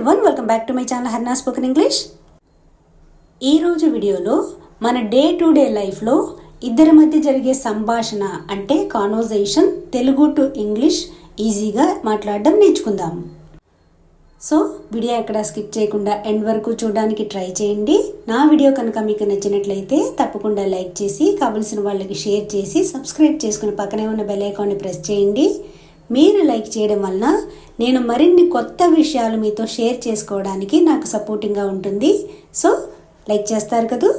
everyone, welcome back to my channel Harna Spoken English. ఈ రోజు వీడియోలో మన డే టు డే లైఫ్లో ఇద్దరి మధ్య జరిగే సంభాషణ అంటే కాన్వర్జేషన్ తెలుగు టు ఇంగ్లీష్ ఈజీగా మాట్లాడడం నేర్చుకుందాం. సో వీడియో ఎక్కడ స్కిప్ చేయకుండా ఎండ్ వరకు చూడడానికి ట్రై చేయండి. నా వీడియో కనుక మీకు నచ్చినట్లయితే తప్పకుండా లైక్ చేసి కావలసిన వాళ్ళకి షేర్ చేసి సబ్స్క్రైబ్ చేసుకుని పక్కనే ఉన్న బెల్ ఐకాన్ని ప్రెస్ చేయండి. మీరు లైక్ చేయడం వలన నేను మరిన్ని కొత్త విషయాలు మీతో షేర్ చేసుకోవడానికి నాకు సపోర్టింగ్గా ఉంటుంది. సో లైక్ చేస్తారు కదా.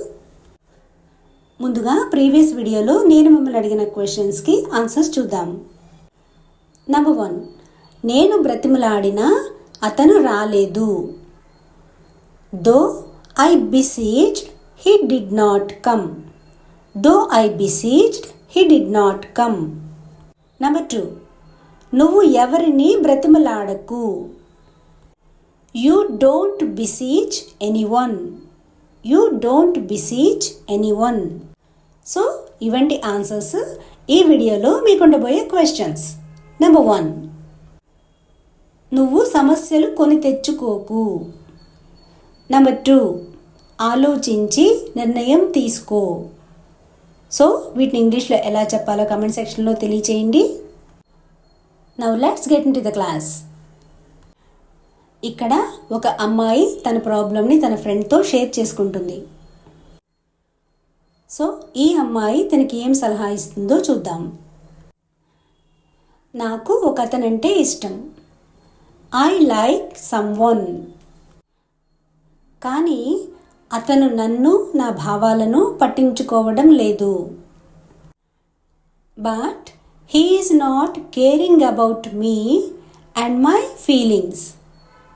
ముందుగా ప్రీవియస్ వీడియోలో నేను మిమ్మల్ని అడిగిన క్వశ్చన్స్కి ఆన్సర్స్ చూద్దాం. నెంబర్ 1, నేను బ్రతిమలాడినా అతను రాలేదు. Though I beseeched he did not come. Though I beseeched he did not come. Number 2, నువ్వు ఎవరిని బ్రతిమలాడకు. You don't beseech anyone. You don't beseech anyone. So ఇవంటి ఆన్సర్స్ ఈ వీడియోలో మీకు ఉండబోయే క్వశ్చన్స్. నెంబర్ 1, నువ్వు సమస్యలు కొని తెచ్చుకోకు. నెంబర్ 2, ఆలోచించి నిర్ణయం తీసుకో. సో వీటిని ఇంగ్లీష్లో ఎలా చెప్పాలో కామెంట్ సెక్షన్లో తెలియచేయండి. Now let's get into the class. ఇక్కడ ఒక అమ్మాయి తన ప్రాబ్లమ్ని తన ఫ్రెండ్తో షేర్ చేసుకుంటుంది. సో ఈ అమ్మాయి తనకి ఏం సలహా ఇస్తుందో చూద్దాం. నాకు ఒక అతనంటే ఇష్టం. I like someone. కానీ అతను నన్ను నా భావాలను పట్టించుకోవడం లేదు. But he is not caring about me and my feelings.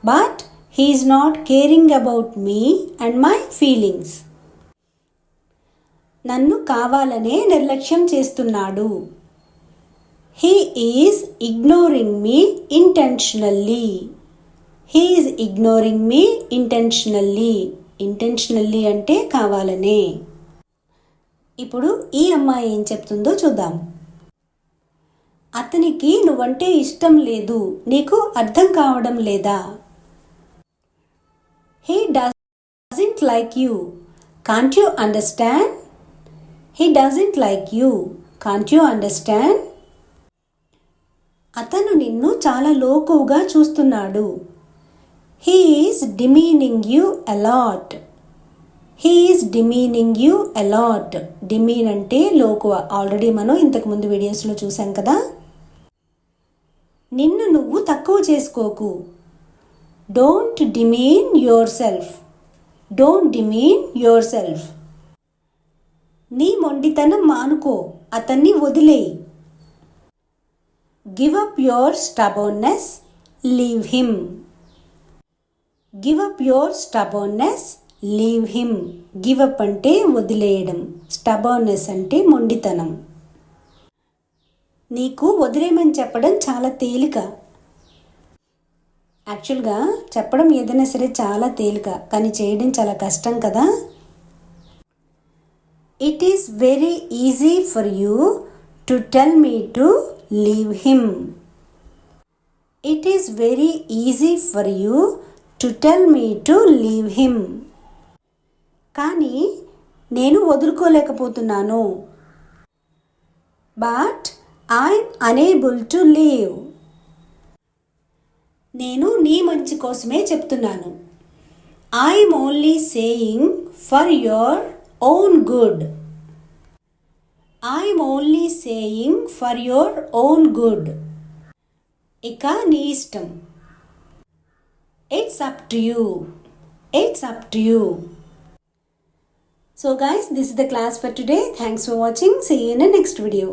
But he is not caring about me and my feelings. నన్ను కావాలనే నిర్లక్ష్యం చేస్తున్నాడు. He is ignoring me intentionally. He is ignoring me intentionally. Intentionally అంటే కావాలనే. ఇప్పుడు ఈ అమ్మాయి ఏం చెప్తుందో చూద్దాం. అతనికి నువ్వంటే ఇష్టం లేదు, నీకు అర్థం కావడం లేదా. He doesn't like you, can't you understand. He doesn't like you, can't you understand. అతను నిన్ను చాలా లోకుగా చూస్తున్నాడు. He is demeaning you a lot. He is demeaning you a lot. Demean అంటే లోకువ. ఆల్రెడీ మనం ఇంతకుముందు వీడియోస్లో చూసాం కదా. నిన్ను నువ్వు తక్కువ చేసుకోకు. Don't demean yourself. Don't demean yourself. నీ మొండితనం మానుకో, అతన్ని వదిలేయి. Give up your stubbornness, leave him. Give up your stubbornness, leave him. Give up అంటే వదిలేయడం, స్టబర్న్నెస్ అంటే మొండితనం. నీకు వదిలేయమని చెప్పడం చాలా తేలిక. యాక్చువల్గా చెప్పడం ఏదైనా సరే చాలా తేలిక, కానీ చేయడం చాలా కష్టం కదా. It is very easy for you to tell me to leave him. It is very easy for you to tell me to leave him. కానీ నేను వదులుకోలేకపోతున్నాను. But I'm unable to leave. నేను నీ మంచి కోసమే చెప్తున్నాను. I'm only saying for your own good. I'm only saying for your own good. ఇక నీ ఇష్టం. It's up to you. It's up to you. So guys, this is the class for today. Thanks for watching. See you in the next video.